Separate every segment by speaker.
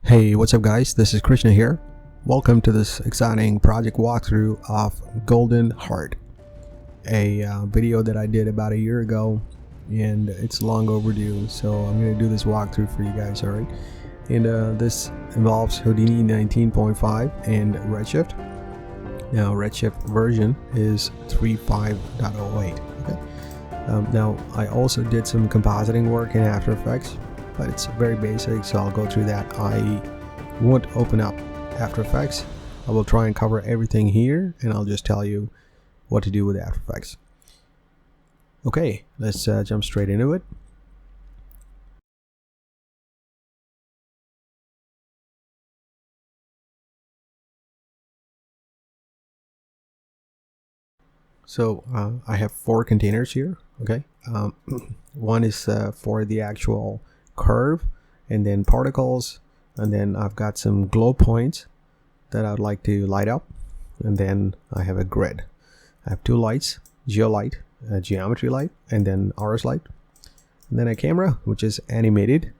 Speaker 1: Hey, what's up guys, this is Krishna here. Welcome to this exciting project walkthrough of Golden Heart, a video that I did about a year ago, and it's long overdue, so I'm going to do this walkthrough for you guys, alright? And this involves Houdini 19.5 and Redshift. Now Redshift version is 3.5.08, okay? Now I also did some compositing work in After Effects, but it's very basic, so I'll go through that. I won't open up After Effects. I will try and cover everything here, and I'll just tell you what to do with After Effects. Okay, let's jump straight into it. So I have 4 containers here, okay? One is for the actual curve, and then particles, and then I've got some glow points that I'd like to light up, and then I have a grid. I have 2 lights, geolight, geometry light, and then RS light, and then a camera which is animated,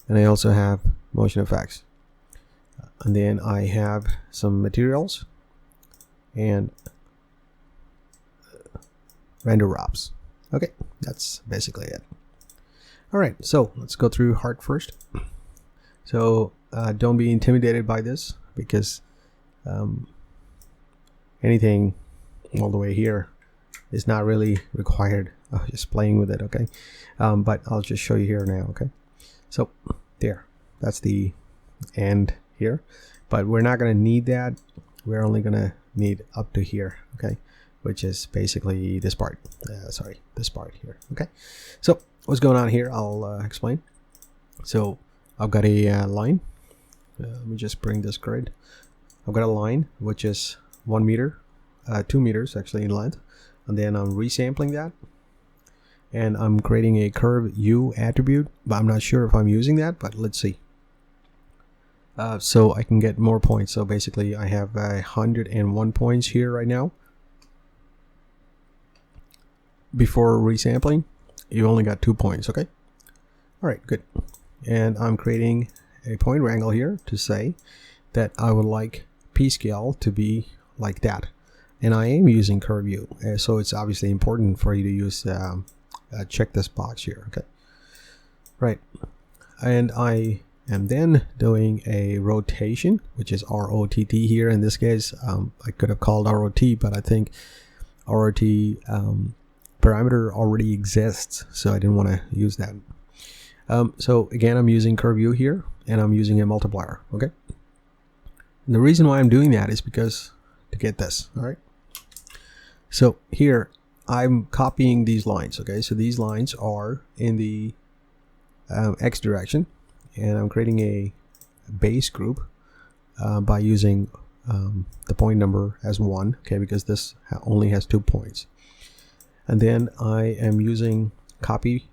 Speaker 1: and I also have motion effects, and then I have some materials and render wraps. Okay, that's basically it. Alright, so let's go through Heart first. So don't be intimidated by this, because anything all the way here is not really required. Just playing with it, okay? But I'll just show you here now, okay? So there, that's the end here, but we're not going to need that. We're only going to need up to here, okay? Which is basically this part. Sorry, this part here, okay? So what's going on here, I'll explain. So I've got a line. Let me just bring this grid. I've got a line which is 1 meter, 2 meters actually in length, and then I'm resampling that, and I'm creating a curve U attribute, but I'm not sure if I'm using that, but let's see. So I can get more points. So basically I have 101 points here right now. Before resampling, you only got 2 points, okay? Alright, good. And I'm creating a point wrangle here to say that I would like P scale to be like that, and I am using curve U, so it's obviously important for you to use check this box here, okay? Right, and I am then doing a rotation, which is ROTT here in this case. I could have called ROT, but I think ROT parameter already exists, so I didn't want to use that. So again, I'm using curve U here, and I'm using a multiplier, okay? And the reason why I'm doing that is because to get this, all right? So here I'm copying these lines, okay? So these lines are in the X direction, and I'm creating a base group by using the point number as 1, okay? Because this only has 2 points. And then I am using copy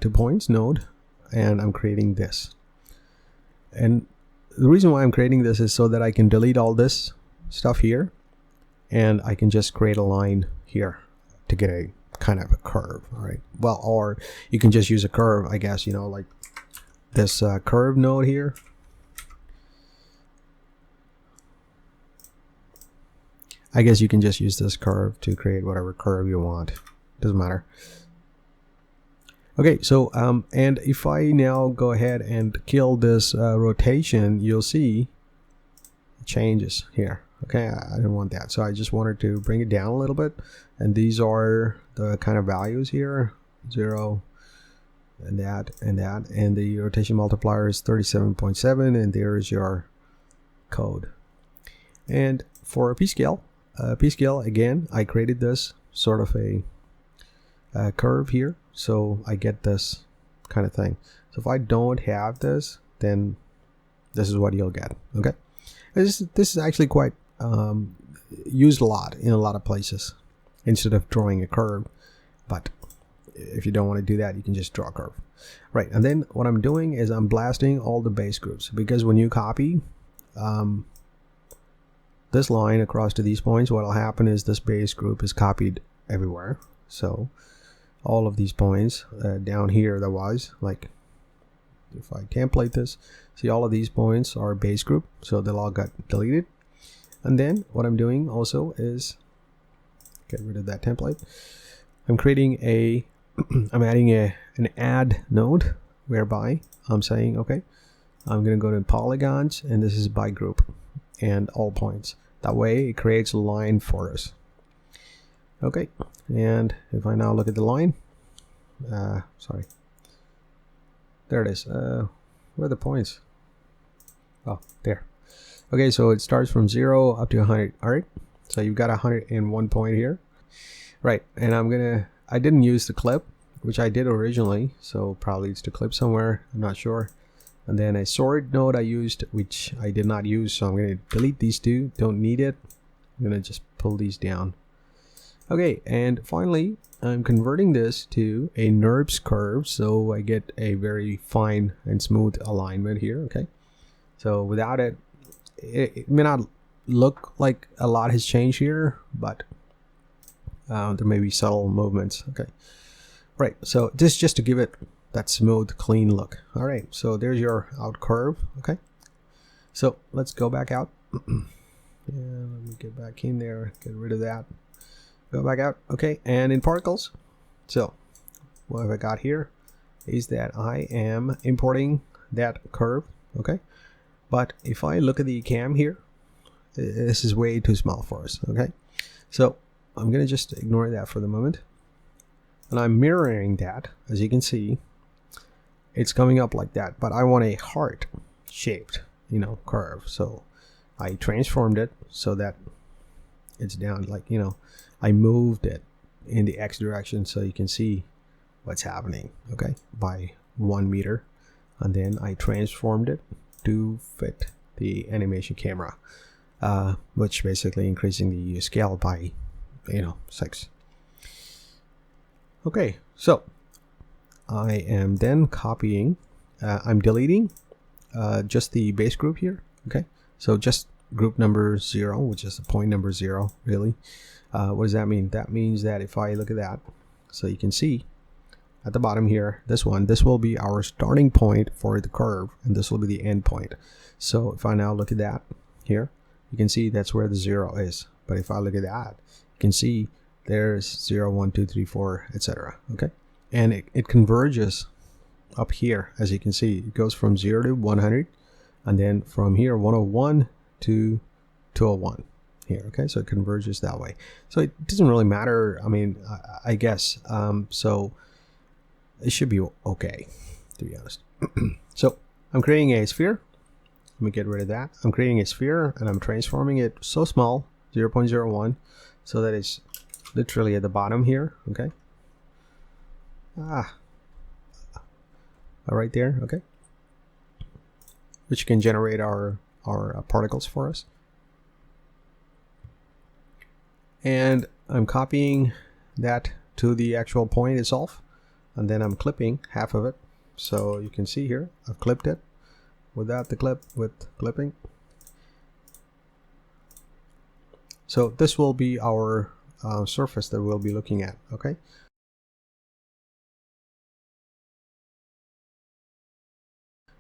Speaker 1: 2 points node, and I'm creating this. And the reason why I'm creating this is so that I can delete all this stuff here, and I can just create a line here to get a kind of a curve, all right? Well, or you can just use a curve, I guess, you know, like this curve node here. I guess you can just use this curve to create whatever curve you want. Doesn't matter. Okay, so and if I now go ahead and kill this rotation, you'll see it changes here. Okay, I didn't want that, so I just wanted to bring it down a little bit, and these are the kind of values here, 0 and that and that, and the rotation multiplier is 37.7, and there is your code. And for a P scale again, I created this sort of a curve here, so I get this kind of thing. So if I don't have this, then this is what you'll get, okay? This is actually quite used a lot in a lot of places instead of drawing a curve, but if you don't want to do that, you can just draw a curve. Right, and then what I'm doing is I'm blasting all the base groups, because when you copy this line across to these points, what will happen is this base group is copied everywhere. So all of these points down here, that was like if I template this, see all of these points are base group, so they'll all got deleted. And then what I'm doing also is get rid of that template. I'm creating a I'm adding an add node whereby I'm saying, okay, I'm going to go to polygons, and this is by group and all points. That way it creates a line for us. Okay, and if I now look at the line, sorry, there it is. Where are the points? Oh, there. Okay, so it starts from 0 up to 100. All right, so you've got 101 point here. Right, and I didn't use the clip, which I did originally, so probably it's the clip somewhere, I'm not sure. And then a sort node I used, which I did not use, so I'm going to delete these two, don't need it. I'm going to just pull these down. Okay, and finally, I'm converting this to a NURBS curve, so I get a very fine and smooth alignment here, okay? So without it, it may not look like a lot has changed here, but there may be subtle movements, okay? Right, so this just to give it that smooth, clean look. All right, so there's your out curve, okay? So let's go back out. And let me get back in there, get rid of that. Go back out, okay, and in particles. So what have I got here is that I am importing that curve, okay? But if I look at the cam here, this is way too small for us, okay? So I'm gonna just ignore that for the moment. And I'm mirroring that, as you can see, it's coming up like that, but I want a heart shaped, curve. So I transformed it so that it's down, like, I moved it in the X direction so you can see what's happening, okay, by 1 meter. And then I transformed it to fit the animation camera, which basically increasing the scale by, 6. Okay, so I am then copying, I'm deleting just the base group here, okay? So just group number 0, which is the point number 0, really. What does that mean? That means that if I look at that, so you can see at the bottom here, this will be our starting point for the curve, and this will be the end point. So if I now look at that here, you can see that's where the 0 is. But if I look at that, you can see there's 0, 1, 2, 3, 4, etc. Okay, and it converges up here, as you can see. It goes from 0 to 100, and then from here 101 to 201 here. Okay, so it converges that way. So it doesn't really matter. I mean, I guess so. It should be okay, to be honest. So I'm creating a sphere. Let me get rid of that. I'm creating a sphere, and I'm transforming it so small, 0.01, so that it's literally at the bottom here, okay? Right there, okay? Which can generate our particles for us. And I'm copying that to the actual point itself, and then I'm clipping half of it. So you can see here, I've clipped it without the clip, with clipping. So this will be our surface that we'll be looking at, okay?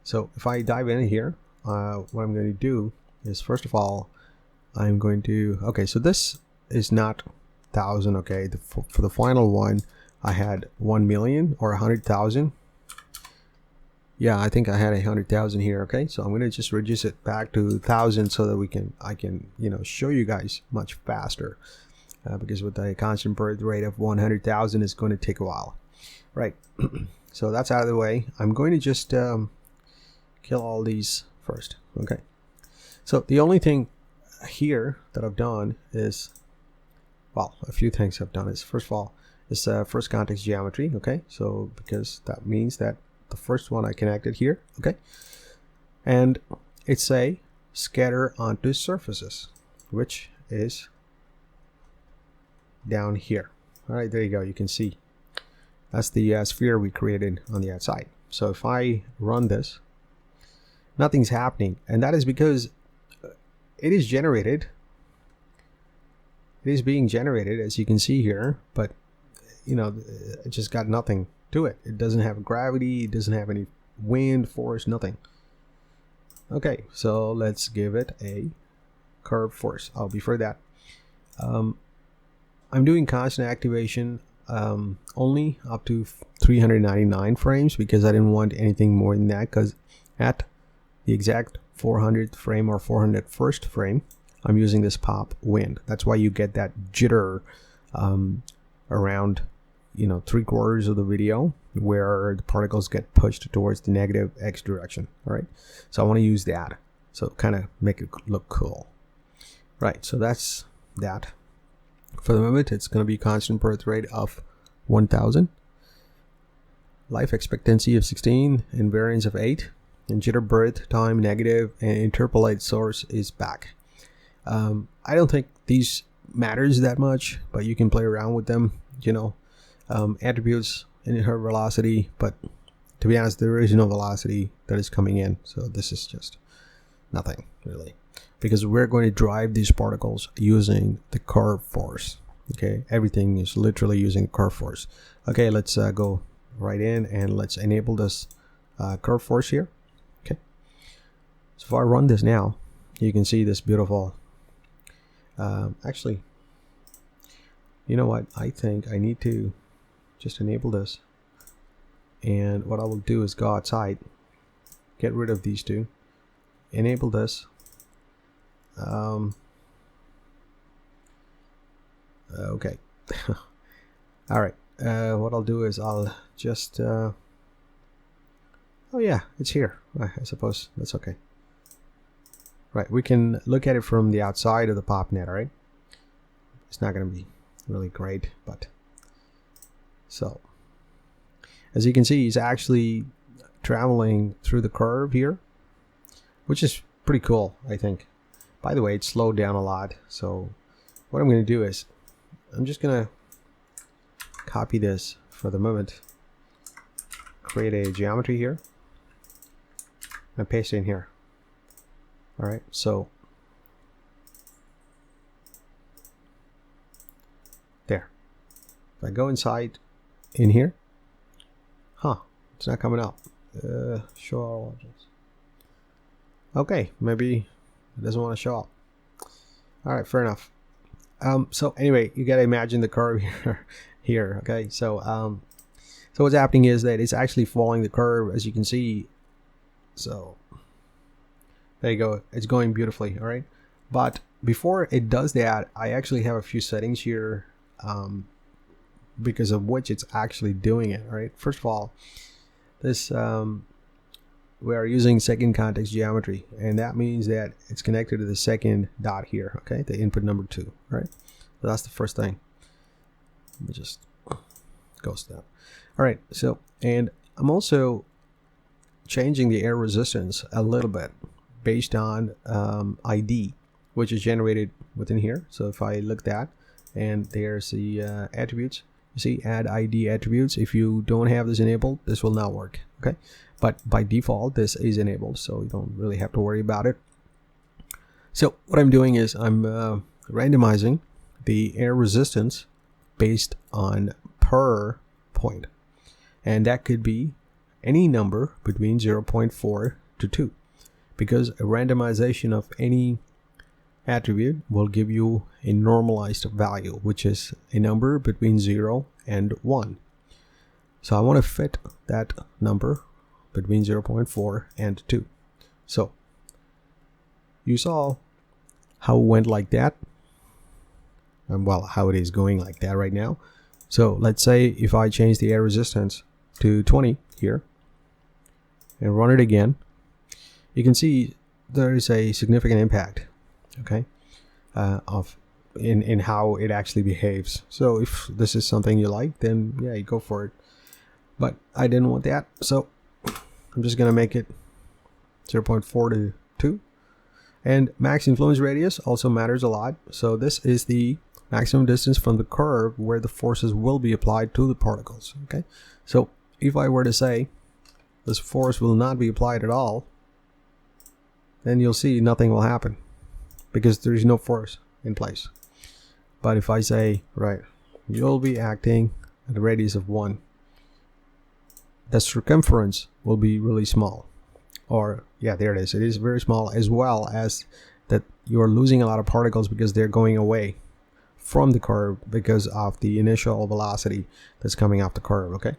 Speaker 1: So if I dive in here, what I'm going to do is, first of all, I'm going to, okay, so this is not 1,000, okay? For the final one, I had 1 million or 100,000. Yeah, I think I had 100,000 here, okay? So I'm going to just reduce it back to 1,000 so that I can, show you guys much faster. Because with a constant birth rate of 100,000, it's going to take a while, right? So that's out of the way. I'm going to just kill all these first, okay? So the only thing here that I've done is, well, a few things I've done is, first of all, is first context geometry, okay? So because that means that the first one I connected here, okay? And it's a scatter onto surfaces, which is down here. All right, there you go. You can see that's the sphere we created on the outside. So if I run this, nothing's happening, and that is because it is generated. It is being generated, as you can see here, but it just got nothing to it. It doesn't have gravity. It doesn't have any wind, force, nothing. Okay, so let's give it a curve force. Oh, before that, I'm doing constant activation only up to 399 frames because I didn't want anything more than that, because at the exact 400th frame or 401st frame, I'm using this pop wind. That's why you get that jitter around, you know, 3/4 of the video where the particles get pushed towards the negative X direction. All right, so I want to use that, so kind of make it look cool. Right, so that's that. For the moment, it's going to be constant birth rate of 1000, life expectancy of 16, invariance of 8, and jitter birth time negative, and interpolate source is back. I don't think these matters that much, but you can play around with them, you know. Attributes in her velocity, but to be honest, there is no velocity that is coming in, so this is just nothing really, because we're going to drive these particles using the curve force. Okay, everything is literally using curve force. Okay, let's go right in and let's enable this curve force here. Okay, so if I run this now, you can see this beautiful actually, you know what, I think I need to just enable this, and what I will do is go outside, get rid of these two, enable this. Okay. All right, what I'll do is I'll just oh yeah, it's here. I suppose that's okay. Right, we can look at it from the outside of the pop net. All right, it's not going to be really great, but so as you can see, he's actually traveling through the curve here, which is pretty cool, I think. By the way, it's slowed down a lot, so what I'm going to do is I'm just going to copy this for the moment, create a geometry here, and paste it in here. All right, so there. If I go inside in here, it's not coming up. Show all objects. Okay, maybe it doesn't want to show up. All right, fair enough. So anyway, you gotta imagine the curve here. Okay, so so what's happening is that it's actually following the curve, as you can see. So there you go, it's going beautifully. All right, but before it does that, I actually have a few settings here because of which it's actually doing it. All right, first of all, this we are using second context geometry, and that means that it's connected to the second dot here. Okay, the input number 2. Right, so that's the first thing. Let me just ghost that. All right, so, and I'm also changing the air resistance a little bit based on ID, which is generated within here. So if I look that, and there's the attributes, you see add ID attributes. If you don't have this enabled, this will not work. Okay, but by default this is enabled, so you don't really have to worry about it. So what I'm doing is I'm randomizing the air resistance based on per point, and that could be any number between 0.4 to 2, because a randomization of any attribute will give you a normalized value, which is a number between 0 and 1. So I want to fit that number between 0.4 and 2. So you saw how it went like that, and well, how it is going like that right now. So let's say if I change the air resistance to 20 here and run it again, you can see there is a significant impact, okay, in how it actually behaves. So if this is something you like, then yeah, you go for it. But I didn't want that, so I'm just gonna make it 0.4 to 2. And max influence radius also matters a lot. So this is the maximum distance from the curve where the forces will be applied to the particles. Okay, so if I were to say this force will not be applied at all, then you'll see nothing will happen because there is no force in place. But if I say, right, you'll be acting at a radius of 1, the circumference will be really small. Or yeah, there it is. It is very small, as well as that you're losing a lot of particles because they're going away from the curve because of the initial velocity that's coming off the curve. Okay,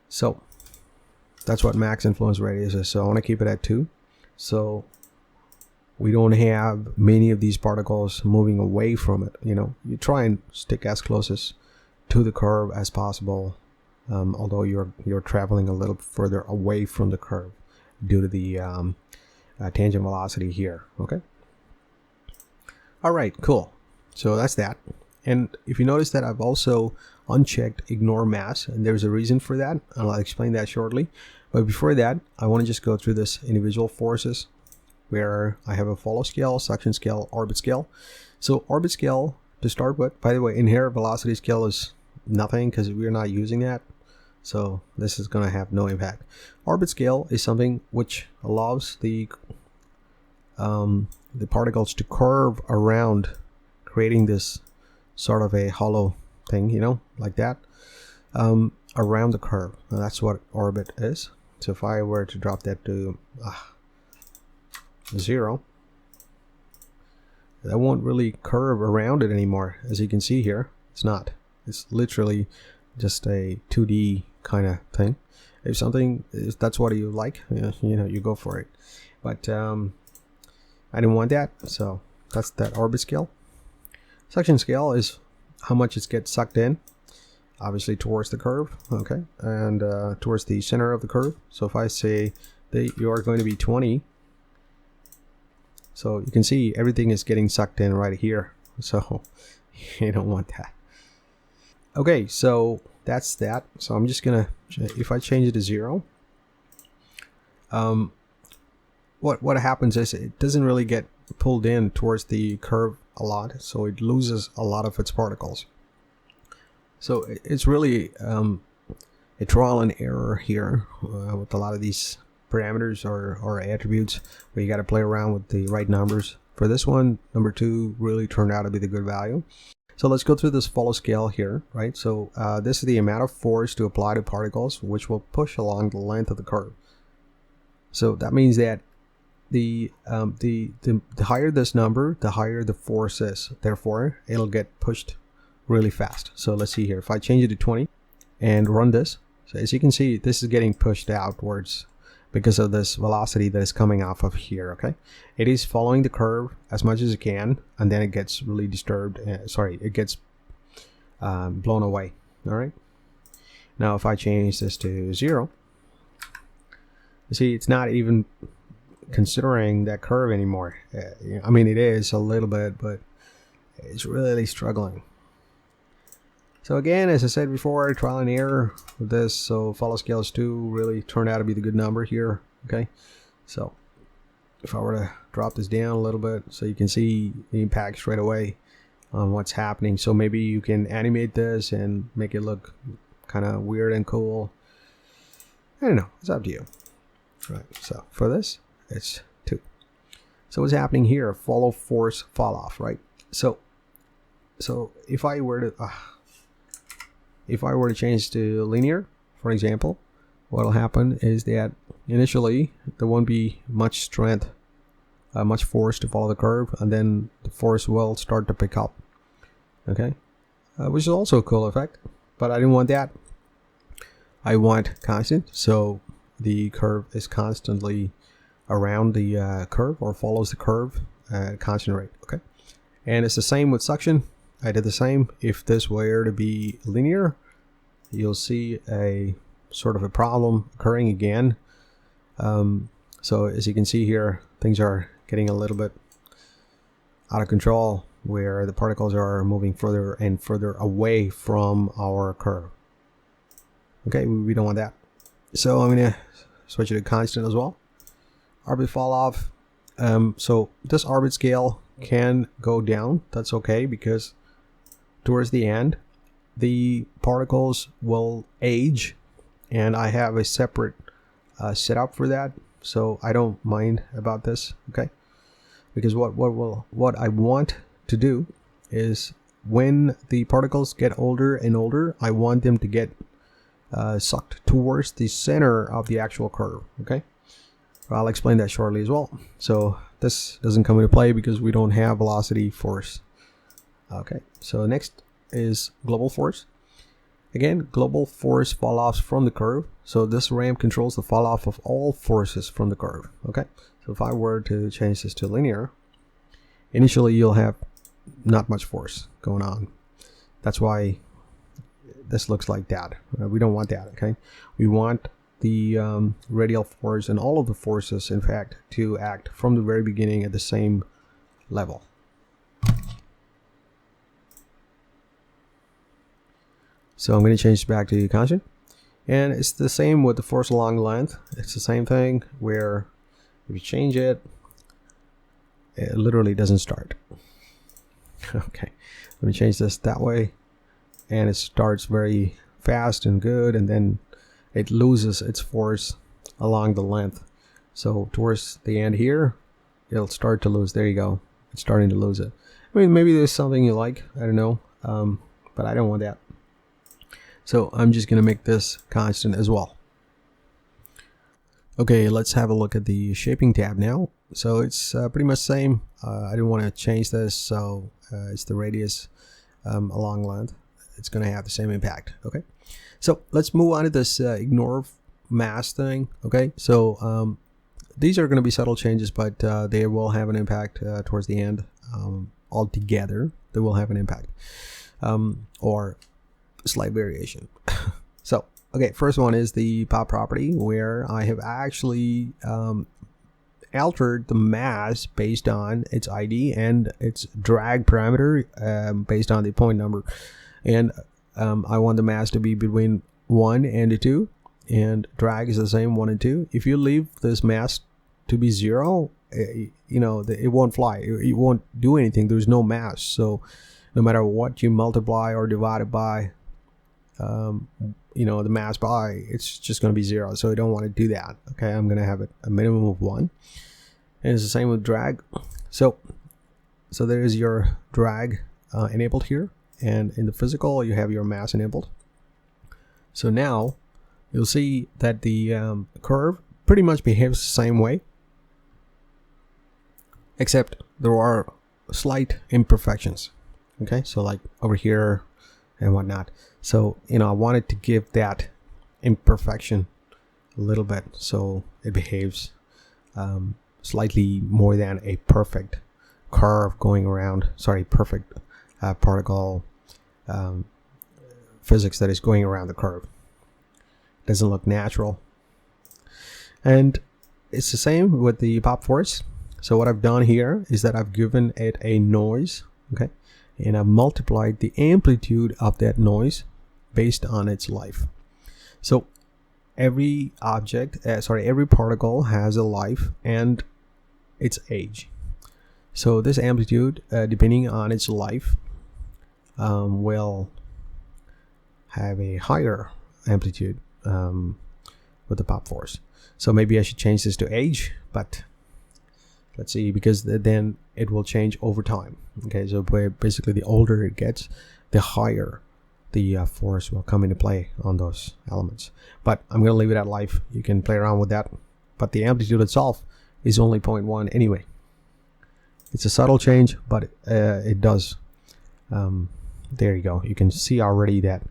Speaker 1: so that's what max influence radius is. So I want to keep it at 2, so we don't have many of these particles moving away from it. You know, you try and stick as closest to the curve as possible, although you're traveling a little further away from the curve due to the tangent velocity here. Okay, all right, cool. So that's that. And if you notice that I've also unchecked ignore mass, and there's a reason for that, and I'll explain that shortly. But before that, I want to just go through this individual forces, where I have a follow scale, suction scale, orbit scale. So orbit scale to start with, by the way, in here velocity scale is nothing because we're not using that, so this is going to have no impact. Orbit scale is something which allows the particles to curve around, creating this sort of a hollow thing, you know, like that, around the curve. Now that's what orbit is. So if I were to drop that to 0, that won't really curve around it anymore. As you can see here, it's not. It's literally just a 2D kind of thing. If something is, that's what you like, you know, you go for it. But I didn't want that, so that's that orbit scale. Suction scale is how much it gets sucked in, obviously towards the curve, okay, and towards the center of the curve. So if I say that you are going to be 20, so you can see everything is getting sucked in right here, so you don't want that. Okay, so that's that. So I'm just gonna, if I change it to 0, what happens is it doesn't really get pulled in towards the curve a lot, so it loses a lot of its particles. So it's really a trial and error here with a lot of these parameters or attributes, where you got to play around with the right numbers. For this one, number 2 really turned out to be the good value. So let's go through this follow scale here, right? So this is the amount of force to apply to particles, which will push along the length of the curve. So that means that the higher this number, the higher the force is. Therefore, it'll get pushed really fast. So let's see here. If I change it to 20 and run this, so as you can see, this is getting pushed outwards because of this velocity that is coming off of here. Okay, it is following the curve as much as it can, and then it gets really disturbed. It gets blown away. All right. Now, if I change this to 0, you see it's not even considering that curve anymore. I mean, it is a little bit, but it's really struggling. So again, as I said before, trial and error with this. So follow scales 2 really turned out to be the good number here. Okay, so if I were to drop this down a little bit, so you can see the impact straight away on what's happening. So maybe you can animate this and make it look kind of weird and cool. I don't know, it's up to you. Right, so for this, it's 2. So what's happening here? Follow force fall off, right? So if I were to change to linear, for example, what'll happen is that initially there won't be much strength, much force to follow the curve, and then the force will start to pick up. Okay, which is also a cool effect, but I didn't want that. I want constant, so the curve is constantly around the curve, or follows the curve at a constant rate. Okay, and it's the same with suction. I did the same. If this were to be linear, you'll see a sort of a problem occurring again. So as you can see here, things are getting a little bit out of control, where the particles are moving further and further away from our curve. Okay, we don't want that. So I'm going to switch it to constant as well. Orbit fall off. So this orbit scale can go down. That's okay, because towards the end, the particles will age, and I have a separate setup for that, so I don't mind about this. Okay, because what I want to do is, when the particles get older and older, I want them to get sucked towards the center of the actual curve. Okay, I'll explain that shortly as well. So this doesn't come into play because we don't have velocity force. Okay, so next is global force. Again, global force fall offs from the curve. So this ramp controls the fall off of all forces from the curve. Okay, so if I were to change this to linear, initially you'll have not much force going on. That's why this looks like that. We don't want that. Okay, we want the radial force and all of the forces, in fact, to act from the very beginning at the same level. So I'm going to change back to constant, and it's the same with the force along the length. It's the same thing where if you change it, it literally doesn't start. Okay, let me change this that way, and it starts very fast and good, and then it loses its force along the length. So towards the end here, it'll start to lose. There you go. It's starting to lose it. I mean, maybe there's something you like. I don't know, but I don't want that. So I'm just going to make this constant as well. Okay, let's have a look at the shaping tab now. So it's pretty much the same. I didn't want to change this, so it's the radius along length. It's going to have the same impact. Okay, so let's move on to this ignore mass thing. Okay, so these are going to be subtle changes, but they will have an impact towards the end. Altogether, they will have an impact, or slight variation. So okay, first one is the pop property, where I have actually altered the mass based on its ID and its drag parameter based on the point number, and I want the mass to be between 1 and 2, and drag is the same, 1 and 2. If you leave this mass to be 0, you know, it won't fly. It won't do anything. There's no mass. So no matter what you multiply or divide it by, you know, the mass by, it's just going to be 0. So I don't want to do that. Okay, I'm going to have it a minimum of 1, and it's the same with drag. So there is your drag enabled here, and in the physical you have your mass enabled. So now you'll see that the curve pretty much behaves the same way, except there are slight imperfections. Okay, so like over here and whatnot. So, you know, I wanted to give that imperfection a little bit so it behaves slightly more than a perfect curve going around, sorry, perfect particle physics that is going around the curve. Doesn't look natural. And it's the same with the pop force. So what I've done here is that I've given it a noise, okay, and I've multiplied the amplitude of that noise based on its life. So every object, every particle has a life and its age. So this amplitude, depending on its life, will have a higher amplitude with the pop force. So maybe I should change this to age, but let's see, because then it will change over time. Okay, so basically the older it gets, the higher the force will come into play on those elements. But I'm going to leave it at life. You can play around with that. But the amplitude itself is only 0.1 anyway. It's a subtle change, but it does. There you go. You can see already that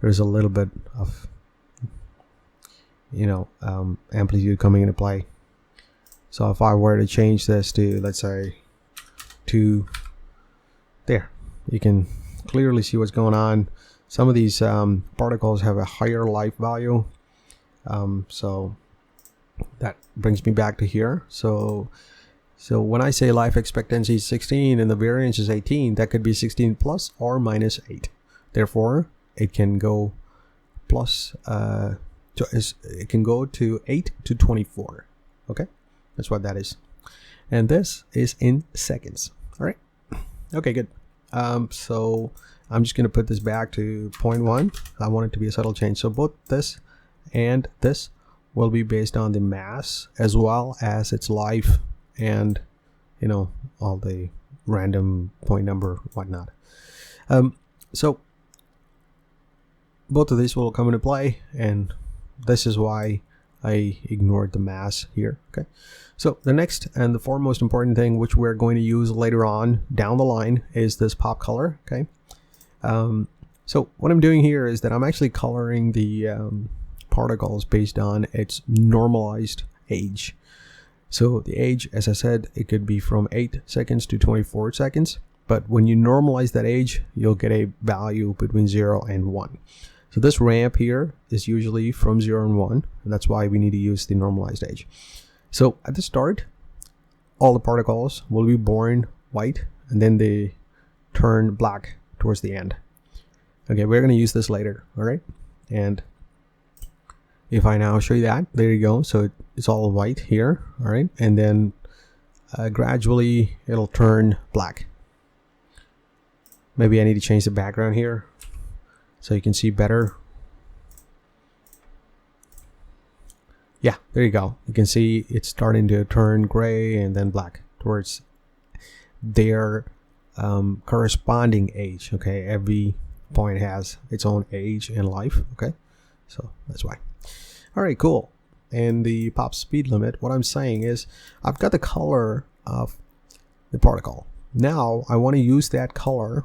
Speaker 1: there's a little bit of, you know, amplitude coming into play. So if I were to change this to, let's say, to there, you can clearly see what's going on. Some of these particles have a higher life value. So that brings me back to here. So when I say life expectancy is 16 and the variance is 18, that could be 16 plus or minus 8. Therefore, it can go plus, it can go to 8 to 24. Okay, that's what that is. And this is in seconds. All right. Okay, good. So I'm just going to put this back to 0.1. I want it to be a subtle change. So both this and this will be based on the mass as well as its life and, you know, all the random point number, whatnot. So both of these will come into play, and this is why I ignored the mass here. Okay, so the next and the foremost important thing, which we're going to use later on down the line, is this pop color. Okay, so what I'm doing here is that I'm actually coloring the particles based on its normalized age. So the age, as I said, it could be from 8 seconds to 24 seconds, but when you normalize that age, you'll get a value between 0 and 1. So this ramp here is usually from 0 and 1, and that's why we need to use the normalized age. So at the start, all the particles will be born white, and then they turn black towards the end. Okay, we're going to use this later, all right? And if I now show you that, there you go. So it's all white here, all right? And then gradually it'll turn black. Maybe I need to change the background here so you can see better. Yeah, there you go. You can see it's starting to turn gray and then black towards their corresponding age. Okay, every point has its own age and life. Okay, so that's why. All right, cool. And the pop speed limit, what I'm saying is I've got the color of the particle. Now I want to use that color,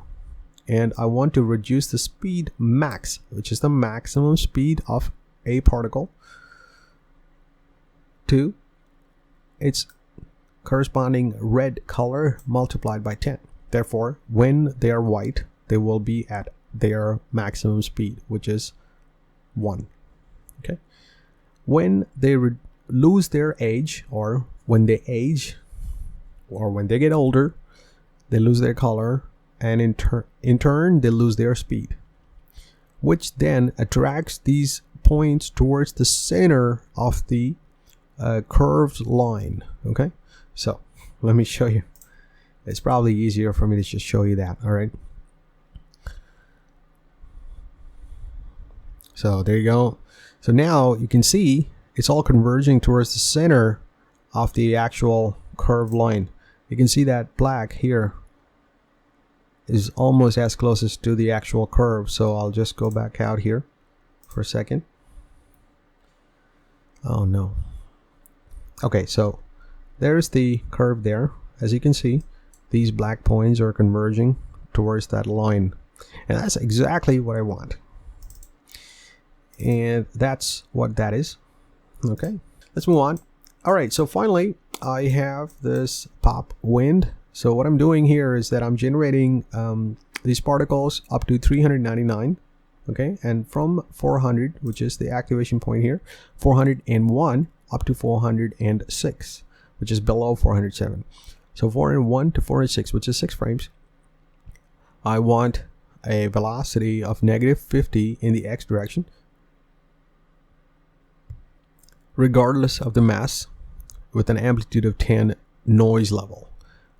Speaker 1: and I want to reduce the speed max, which is the maximum speed of a particle, to its corresponding red color multiplied by 10. Therefore, when they are white, they will be at their maximum speed, which is 1. Okay. When they lose their age, or when they age, or when they get older, they lose their color, and in turn they lose their speed, which then attracts these points towards the center of the curved line. Okay, so let me show you. It's probably easier for me to just show you that. All right, so there you go. So now you can see it's all converging towards the center of the actual curved line. You can see that black here is almost as closest to the actual curve. So I'll just go back out here for a second. Oh no. Okay, so there's the curve there. As you can see, these black points are converging towards that line, and that's exactly what I want. And that's what that is. Okay, let's move on. All right, so finally I have this pop wind. So what I'm doing here is that I'm generating these particles up to 399. Okay, and from 400, which is the activation point here, 401 up to 406, which is below 407. So 401 to 406, which is 6 frames. I want a velocity of -50 in the x direction, regardless of the mass, with an amplitude of 10 noise level.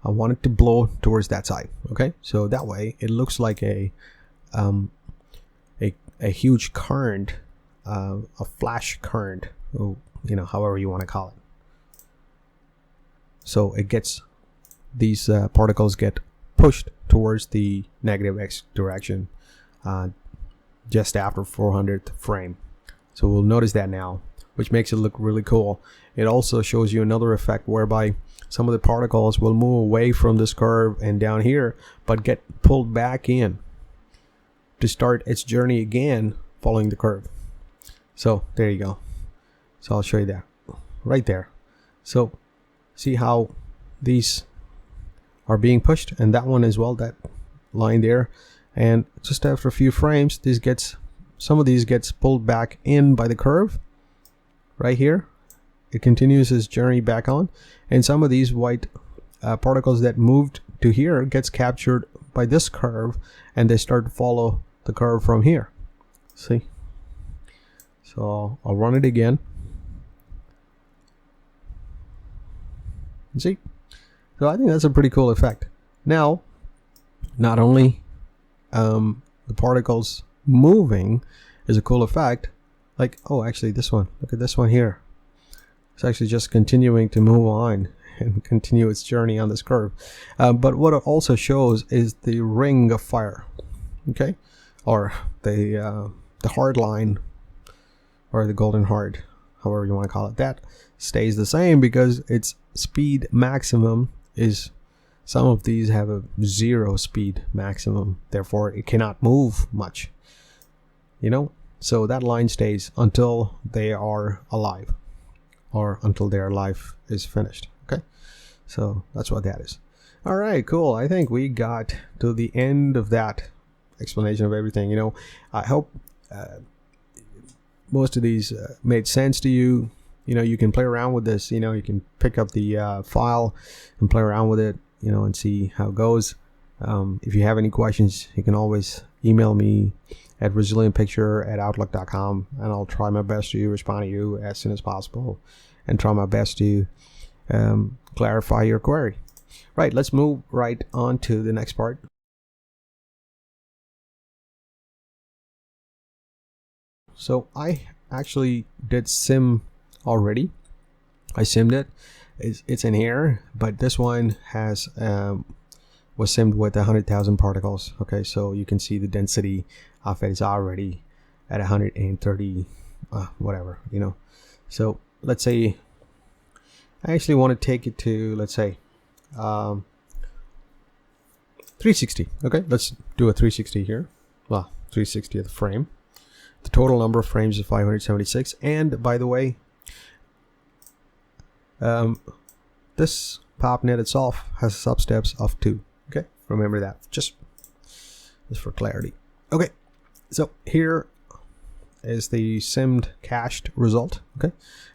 Speaker 1: I want it to blow towards that side. Okay, so that way it looks like a huge current, a flash current, or, you know, however you want to call it. So it gets, these particles get pushed towards the negative x direction just after 400th frame. So we'll notice that now, which makes it look really cool. It also shows you another effect whereby some of the particles will move away from this curve and down here, but get pulled back in to start its journey again following the curve. So there you go. So I'll show you that right there. So see how these are being pushed, and that one as well, that line there. And just after a few frames, this gets, some of these gets pulled back in by the curve right here. It continues its journey back on, and some of these white particles that moved to here gets captured by this curve, and they start to follow the curve from here. See? So I'll run it again. See? So I think that's a pretty cool effect. Now, not only the particles moving is a cool effect, like, oh, actually this one, look at this one here. It's actually just continuing to move on and continue its journey on this curve. But what it also shows is the ring of fire, okay? Or the the hard line, or the golden hard, however you want to call it, that stays the same because its speed maximum is, some of these have a 0 speed maximum, therefore it cannot move much, you know. So that line stays until they are alive, or until their life is finished. Okay, so that's what that is. All right, cool. I think we got to the end of that explanation of everything. You know, I hope most of these made sense to you. You know, you can play around with this. You know, you can pick up the file and play around with it, you know, and see how it goes. If you have any questions, you can always email me at resilientpicture@outlook.com, and I'll try my best to respond to you as soon as possible and try my best to clarify your query. Right, let's move right on to the next part. So I actually did sim already. I simmed it. It's in here, but this one has was simmed with 100,000 particles. Okay, so you can see the density of it is already at 130 whatever, you know. So let's say I actually want to take it to, let's say 360. Okay, let's do a 360 here. Well, 360 of the frame. The total number of frames is 576, and by the way, this PopNet itself has substeps of 2. Okay, remember that, just for clarity. Okay, so here is the simmed cached result. Okay,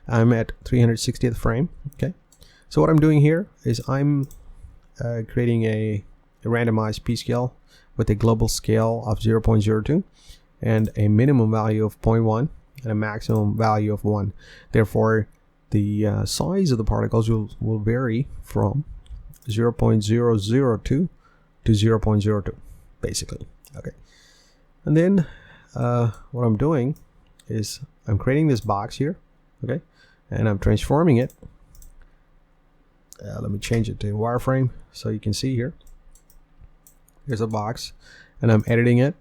Speaker 1: I'm at 360th frame. Okay, so what I'm doing here is I'm creating a randomized p-scale with a global scale of 0.02 and a minimum value of 0.1 and a maximum value of 1. Therefore, the size of the particles will vary from 0.002 to 0.02, basically. Okay, and then what I'm doing is I'm creating this box here. Okay, and I'm transforming it. Let me change it to wireframe so you can see here. Here's a box, and I'm editing it.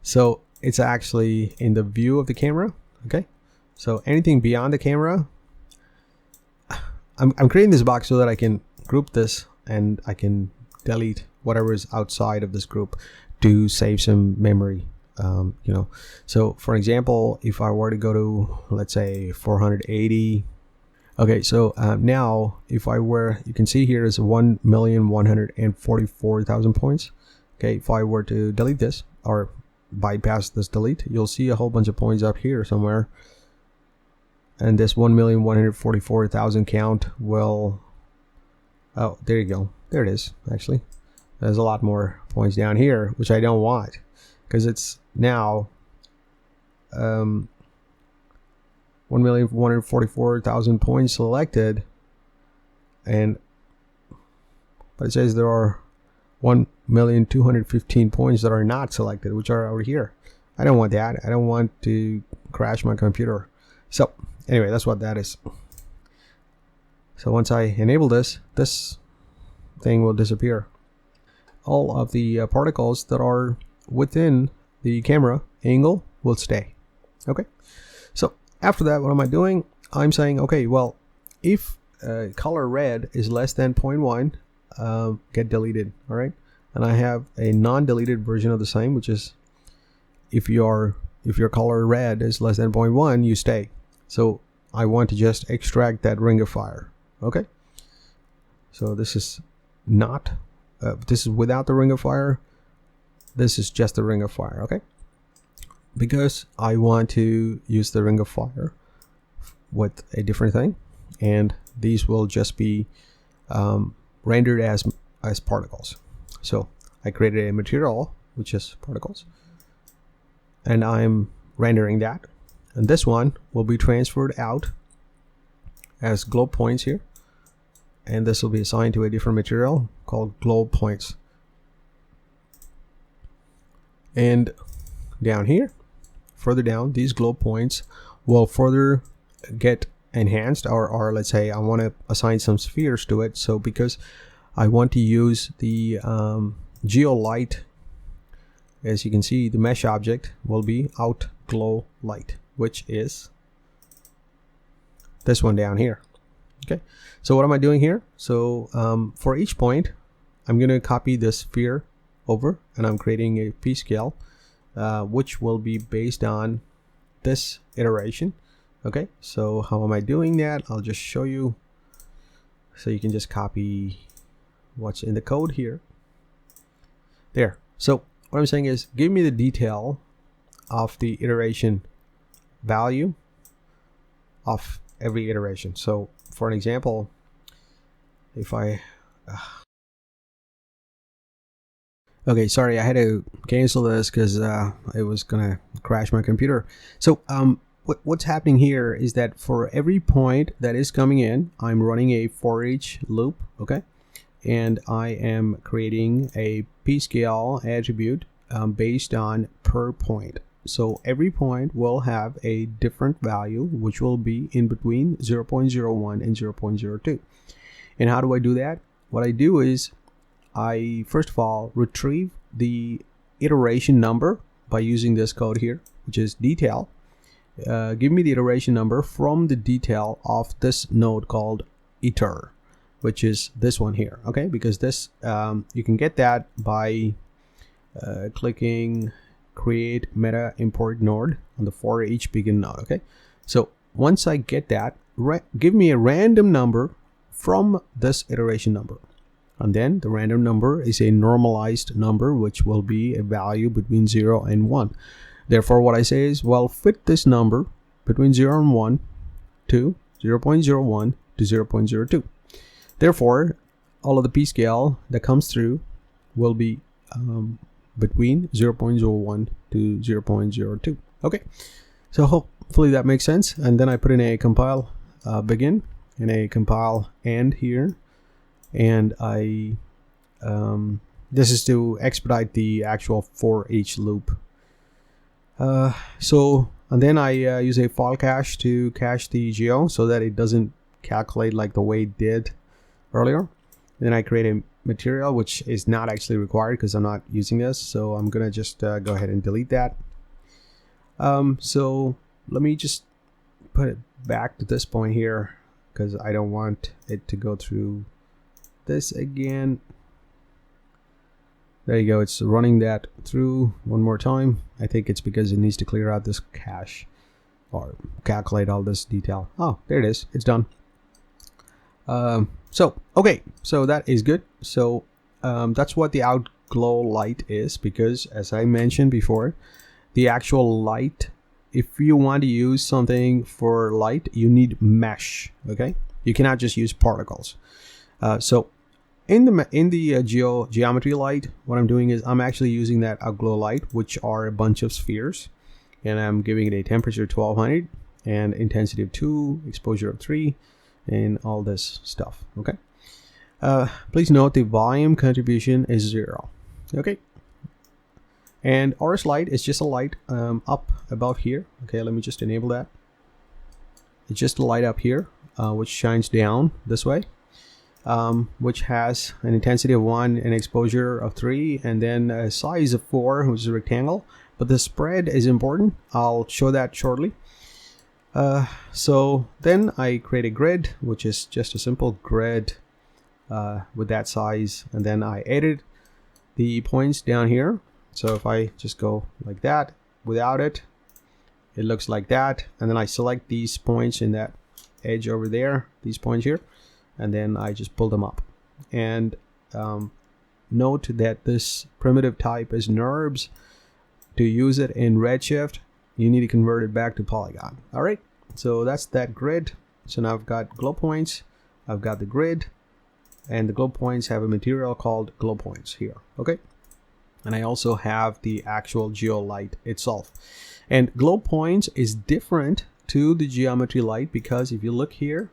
Speaker 1: So it's actually in the view of the camera. Okay, so anything beyond the camera, I'm creating this box so that I can group this and I can delete whatever is outside of this group to save some memory. You know, so for example, if I were to go to, let's say 480. Okay, so now if I were, you can see here is 1,144,000 points. Okay, if I were to delete this or bypass this delete, you'll see a whole bunch of points up here somewhere, and this 1,144,000 count will, oh, there you go, there it is. Actually, there's a lot more points down here, which I don't want, because it's now 1,144,000 points selected, and but it says there are 1,215 points that are not selected, which are over here. I don't want that. I don't want to crash my computer. So anyway, that's what that is. So once I enable this, this thing will disappear. All of the particles that are within the camera angle will stay. Okay, so after that, what am I doing? I'm saying, okay, well, if color red is less than 0.1, get deleted. All right, and I have a non-deleted version of the same, which is if your color red is less than 0.1, you stay. So I want to just extract that ring of fire. Okay, so this is not this is without the ring of fire. This is just the ring of fire. Okay, because I want to use the ring of fire with a different thing, and these will just be rendered as particles. So I created a material which is particles, and I'm rendering that, and this one will be transferred out as globe points here, and this will be assigned to a different material called globe points. And down here, further down, these globe points will further get enhanced, or let's say I want to assign some spheres to it. So because I want to use the geolight, as you can see, the mesh object will be out glow light, which is this one down here. Okay, so what am I doing here? So for each point, I'm going to copy this sphere over, and I'm creating a p-scale which will be based on this iteration. Okay, so how am I doing that? I'll just show you, so you can just copy what's in the code here. There. So what I'm saying is, give me the detail of the iteration value of every iteration. So for an example, if I okay, sorry, I had to cancel this because it was gonna crash my computer. So what's happening here is that for every point that is coming in, I'm running a for each loop. Okay, and I am creating a p-scale attribute based on per point. So every point will have a different value, which will be in between 0.01 and 0.02. And how do I do that? What I do is I first of all retrieve the iteration number by using this code here, which is detail. Give me the iteration number from the detail of this node called iter, which is this one here. Okay, because this you can get that by clicking create meta import node on the for each begin node. Okay, so once I get that, give me a random number from this iteration number, and then the random number is a normalized number, which will be a value between 0 and 1. Therefore what I say is, well, fit this number between 0 and 1 to 0.01 to 0.02. Therefore all of the p-scale that comes through will be between 0.01 to 0.02. Okay, so hopefully that makes sense. And then I put in a compile begin and a compile end here, and I this is to expedite the actual for each loop. And then I use a file cache to cache the geo so that it doesn't calculate like the way it did earlier. Then I create a material, which is not actually required because I'm not using this, so I'm gonna just go ahead and delete that. So let me just put it back to this point here because I don't want it to go through this again. There you go, it's running that through one more time. I think it's because it needs to clear out this cache or calculate all this detail. Oh, there it is, it's done. Okay, so that is good. So that's what the outglow light is, because as I mentioned before, the actual light, if you want to use something for light, you need mesh. Okay, you cannot just use particles. So in the geometry light, what I'm doing is I'm actually using that outglow light, which are a bunch of spheres, and I'm giving it a temperature 1200 and intensity of 2, exposure of 3, and all this stuff. Okay, please note the volume contribution is 0. Okay, and RS light is just a light up above here. Okay, let me just enable that. It's just a light up here which shines down this way, which has an intensity of 1, an exposure of 3, and then a size of 4, which is a rectangle. But the spread is important. I'll show that shortly. So then I create a grid, which is just a simple grid with that size, and then I edit the points down here. So if I just go like that without it, it looks like that. And then I select these points in that edge over there, these points here, and then I just pull them up. And note that this primitive type is NURBS. To use it in Redshift, you need to convert it back to polygon. All right, so that's that grid. So now I've got glow points, I've got the grid, and the glow points have a material called glow points here. Okay, and I also have the actual geolight itself. And glow points is different to the geometry light because if you look here,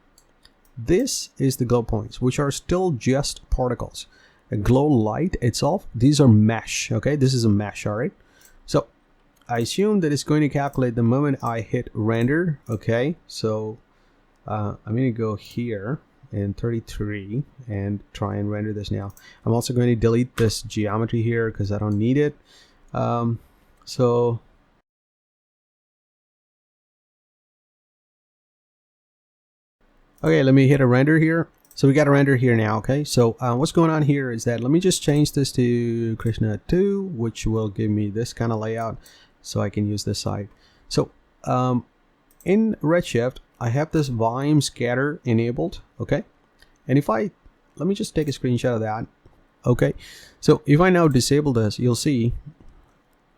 Speaker 1: this is the glow points, which are still just particles. A glow light itself, these are mesh. Okay, this is a mesh. All right, so I assume that it's going to calculate the moment I hit render. Okay, so I'm going to go here in 33 and try and render this now. I'm also going to delete this geometry here because I don't need it. So Okay, let me hit a render here. So we got a render here now. Okay, so what's going on here is that let me just change this to Krishna 2, which will give me this kind of layout so I can use this side. So in Redshift, I have this volume scatter enabled. Okay, and if I, let me just take a screenshot of that. Okay, so if I now disable this, you'll see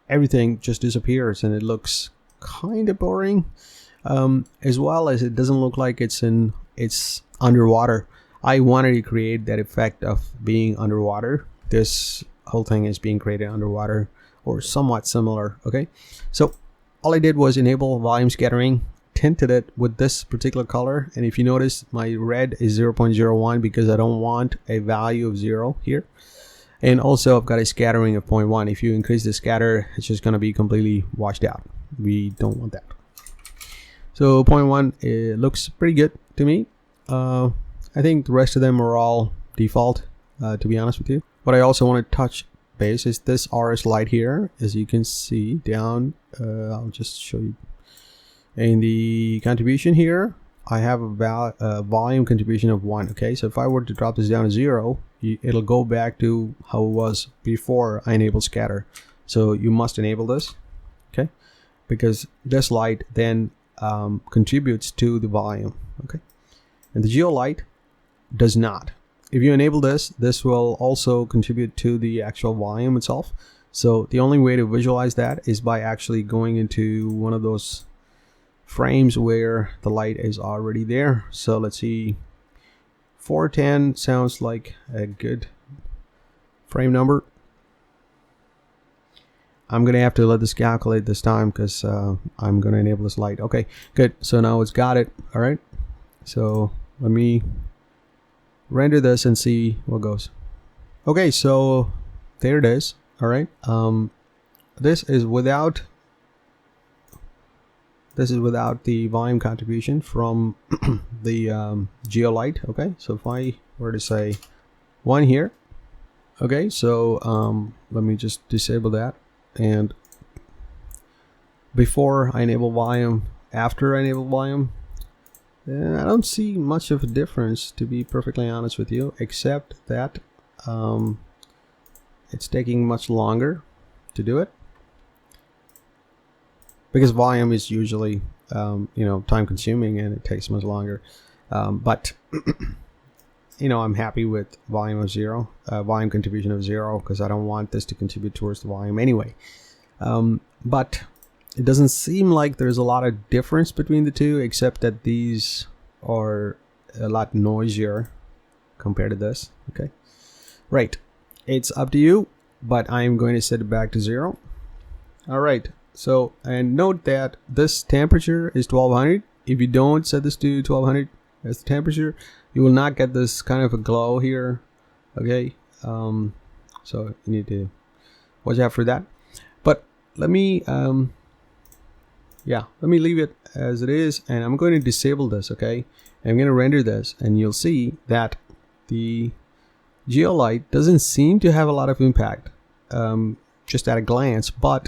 Speaker 1: everything just disappears and it looks kind of boring, as well as it doesn't look like it's underwater. I wanted to create that effect of being underwater. This whole thing is being created underwater or somewhat similar. Okay, so all I did was enable volume scattering, tinted it with this particular color, and if you notice, my red is 0.01 because I don't want a value of 0 here. And also I've got a scattering of 0.1. If you increase the scatter, it's just going to be completely washed out. We don't want that. So 0.1, it looks pretty good to me. I think the rest of them are all default, to be honest with you. What I also want to touch base is this RS light here. As you can see down, I'll just show you. In the contribution here, I have a volume contribution of 1. Okay, so if I were to drop this down to 0, it'll go back to how it was before I enabled scatter. So you must enable this, okay, because this light then contributes to the volume. Okay, and the geo light does not. If you enable this, this will also contribute to the actual volume itself. So the only way to visualize that is by actually going into one of those frames where the light is already there. So let's see, 410 sounds like a good frame number. I'm gonna have to let this calculate this time because I'm gonna enable this light. Okay, good. So now it's got it. All right, so let me render this and see what goes. Okay, so there it is. All right, this is without the volume contribution from the geo light. Okay, so if I were to say 1 here, okay, so let me just disable that. And before I enable volume, after I enable volume, I don't see much of a difference, to be perfectly honest with you, except that it's taking much longer to do it, because volume is usually time consuming and it takes much longer. But I'm happy with volume of 0, volume contribution of 0, because I don't want this to contribute towards the volume anyway. But it doesn't seem like there's a lot of difference between the two, except that these are a lot noisier compared to this. Okay, right, it's up to you, but I'm going to set it back to 0. All right, so, and note that this temperature is 1200. If you don't set this to 1200 as the temperature, you will not get this kind of a glow here. Okay, so you need to watch out for that. But let me let me leave it as it is, and I'm going to disable this. Okay, and I'm going to render this, and you'll see that the geolight doesn't seem to have a lot of impact, just at a glance. But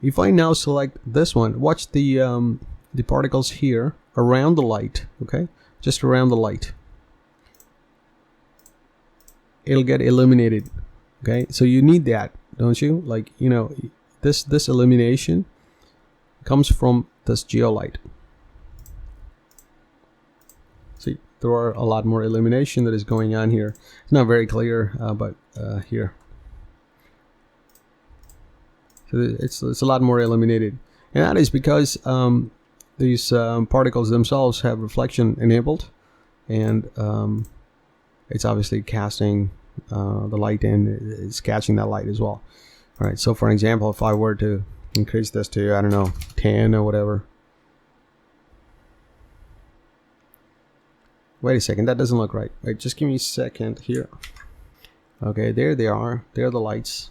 Speaker 1: if I now select this one, watch the particles here around the light. Okay, just around the light, it'll get illuminated. Okay, so you need that, don't you? Like, this illumination comes from this geolight. See, there are a lot more illumination that is going on here. It's not very clear, but here, so it's a lot more illuminated, and that is because these particles themselves have reflection enabled, and it's obviously casting the light in. It's catching that light as well. All right, so for example, if I were to increase this to, I don't know, 10 or whatever. Wait a second, that doesn't look right. Wait, just give me a second here. Okay, there they are. They're the lights.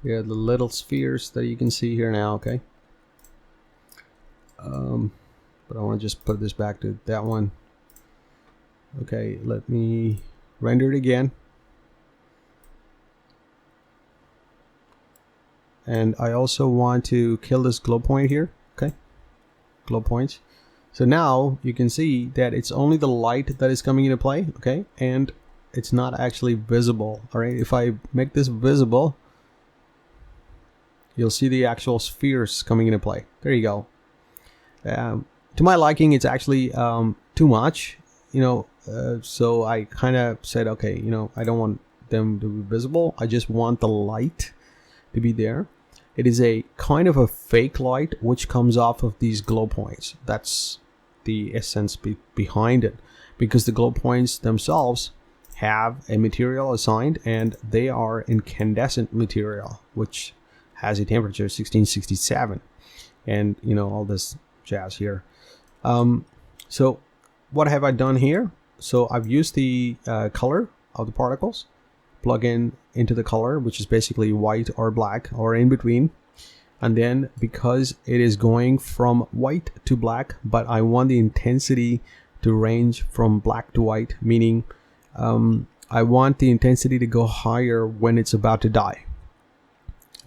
Speaker 1: They're the little spheres that you can see here now. Okay. But I want to just put this back to that one. Okay, let me render it again. And I also want to kill this glow point here. Okay, glow points. So now you can see that it's only the light that is coming into play, okay? And it's not actually visible, all right? If I make this visible, you'll see the actual spheres coming into play. There you go. To my liking, it's actually too much, so I kind of said, okay, I don't want them to be visible. I just want the light to be there. It is a kind of a fake light which comes off of these glow points. That's the essence behind it, because the glow points themselves have a material assigned, and they are incandescent material which has a temperature of 1667, and all this jazz here. So what have I done here? So I've used the color of the particles, plug into the color, which is basically white or black or in between. And then because it is going from white to black, but I want the intensity to range from black to white, meaning I want the intensity to go higher when it's about to die.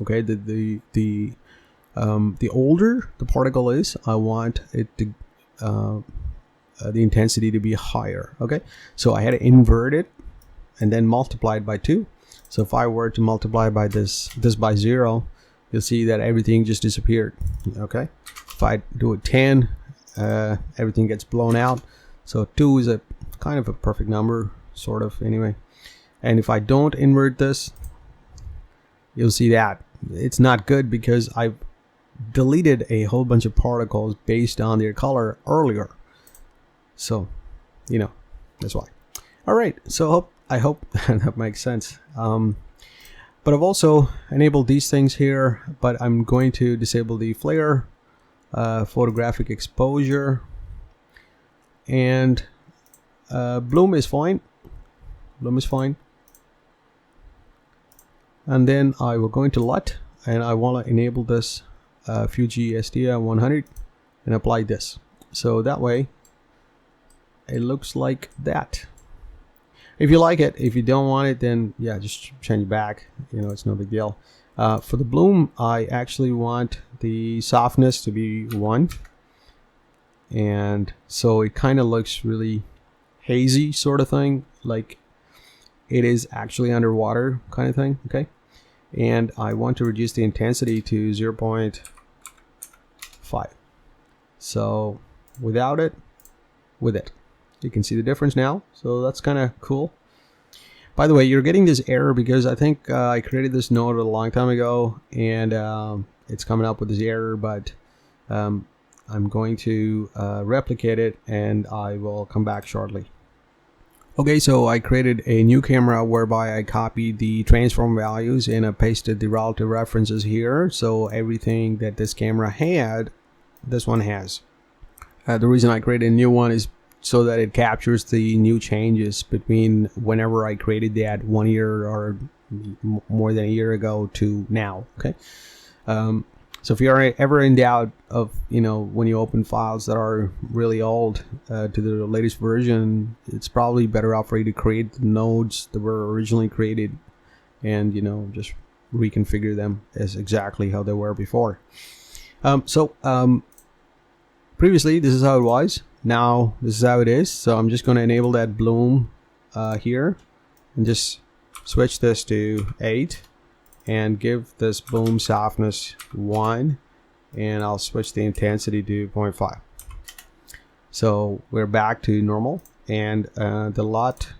Speaker 1: Okay, the older the particle is, I want it to the intensity to be higher. Okay, so I had to invert it and then multiply it by 2. So if I were to multiply by this by 0, you'll see that everything just disappeared. Okay, if I do a 10, everything gets blown out. So 2 is a kind of a perfect number, sort of, anyway. And if I don't invert this, you'll see that it's not good, because I've deleted a whole bunch of particles based on their color earlier. So that's why. All right, so I hope that makes sense. But I've also enabled these things here, but I'm going to disable the flare, photographic exposure, and bloom is fine. Bloom is fine. And then I will go into LUT, and I want to enable this Fuji SDA 100 and apply this. So that way it looks like that. If you like it, if you don't want it, then yeah, just change it back. It's no big deal. For the bloom, I actually want the softness to be 1, and so it kind of looks really hazy, sort of thing, like it is actually underwater kind of thing. Okay, and I want to reduce the intensity to 0.5. So without it, with it. You can see the difference now, so that's kind of cool. By the way, you're getting this error because I think I created this node a long time ago, and it's coming up with this error, but I'm going to replicate it, and I will come back shortly. Okay, so I created a new camera whereby I copied the transform values and I pasted the relative references here, so everything that this camera had, this one has. The reason I created a new one is so that it captures the new changes between whenever I created that 1 year or more than a year ago to now. Okay, so if you're ever in doubt of when you open files that are really old to the latest version, it's probably better off for you to create the nodes that were originally created and just reconfigure them as exactly how they were before. Previously this is how it was. Now this is how it is. So I'm just going to enable that bloom here and just switch this to 8 and give this bloom softness 1, and I'll switch the intensity to 0.5. So we're back to normal, and the LUT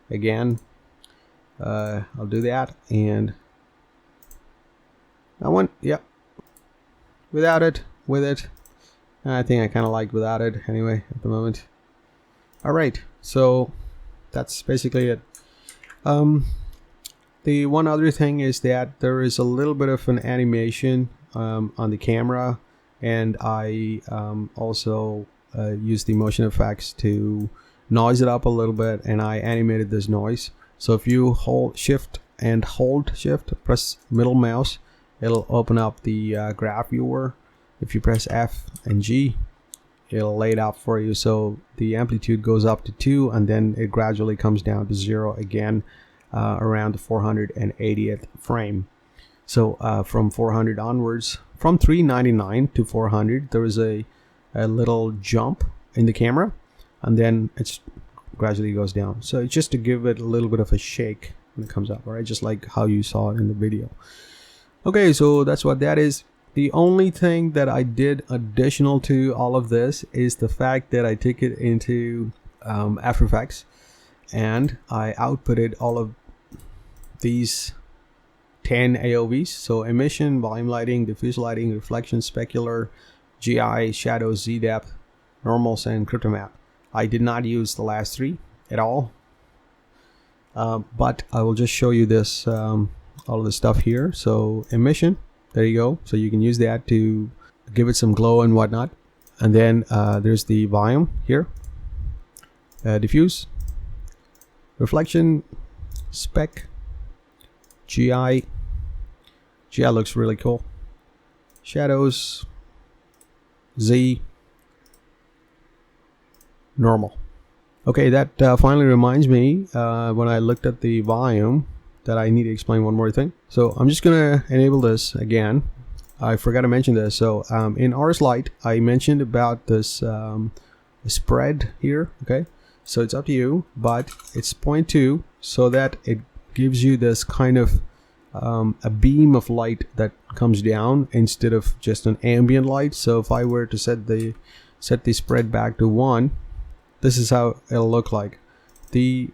Speaker 1: again, I'll do that, and that one, yep, without it, with it. I think I kind of like without it anyway at the moment. Alright, so that's basically it. The one other thing is that there is a little bit of an animation on the camera, and I also used the motion effects to noise it up a little bit, and I animated this noise. So if you hold shift, press middle mouse, it'll open up the graph viewer. If you press F and G, it'll lay it out for you. So the amplitude goes up to 2, and then it gradually comes down to 0 again around the 480th frame. So from 400 onwards, from 399 to 400, there is a a little jump in the camera, and then it gradually goes down. So it's just to give it a little bit of a shake when it comes up, all right, just like how you saw it in the video. Okay, so that's what that is. The only thing that I did additional to all of this is the fact that I took it into After Effects and I outputted all of these 10 AOVs. So emission, volume lighting, diffuse lighting, reflection, specular, GI, shadows, Z depth, normals, and crypto map. I did not use the last 3 at all, but I will just show you this, all of the stuff here. So emission, there you go. So you can use that to give it some glow and whatnot. And then there's the volume here, diffuse, reflection, spec, GI. GI looks really cool. Shadows, Z, normal. Okay, that finally reminds me when I looked at the volume that I need to explain one more thing. So I'm just gonna enable this again. I forgot to mention this. So in Ars Light, I mentioned about this spread here. Okay, so it's up to you, but it's 0.2 so that it gives you this kind of a beam of light that comes down instead of just an ambient light. So if I were to set the spread back to 1, this is how it'll look like. The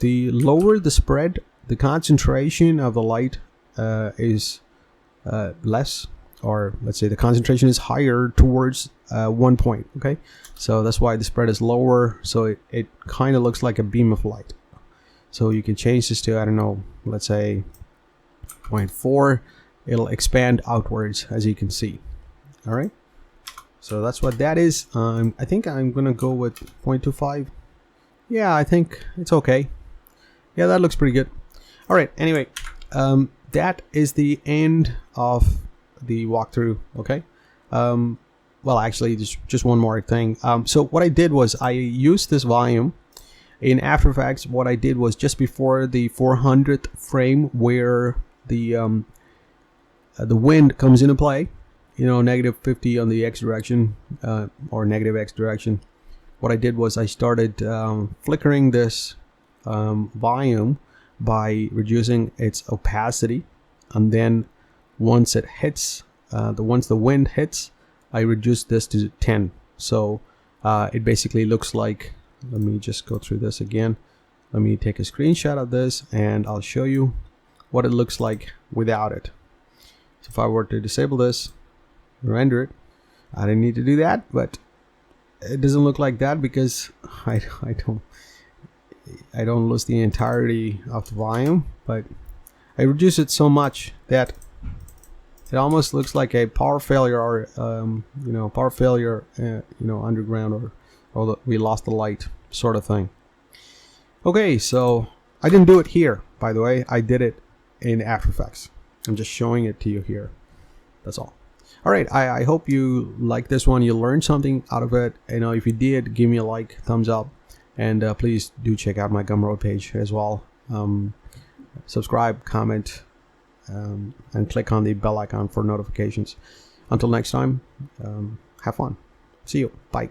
Speaker 1: lower the spread, the concentration of the light is less, or let's say the concentration is higher towards 1 point. Okay, so that's why the spread is lower, so it kind of looks like a beam of light. So you can change this to, I don't know, let's say 0.4. It'll expand outwards, as you can see. All right, so that's what that is. I think I'm gonna go with 0.25. Yeah, I think it's okay. Yeah, that looks pretty good. All right, anyway, that is the end of the walkthrough. Okay, well, actually, just one more thing. So what I did was I used this volume in After Effects. What I did was just before the 400th frame where the wind comes into play, you know, -50 on the X direction or negative X direction. What I did was I started flickering this volume by reducing its opacity, and then once it hits, once the wind hits, I reduced this to 10. So it basically looks like, let me just go through this again. Let me take a screenshot of this and I'll show you what it looks like without it. So if I were to disable this, render it, I didn't need to do that, but it doesn't look like that because I don't lose the entirety of the volume, but I reduce it so much that it almost looks like a power failure, or power failure, underground, or we lost the light sort of thing. Okay, so I didn't do it here, by the way. I did it in After Effects. I'm just showing it to you here. That's all. All right, I hope you like this one. You learned something out of it. You know, if you did, give me a like, thumbs up, and please do check out my Gumroad page as well. Subscribe, comment, and click on the bell icon for notifications. Until next time, have fun. See you. Bye.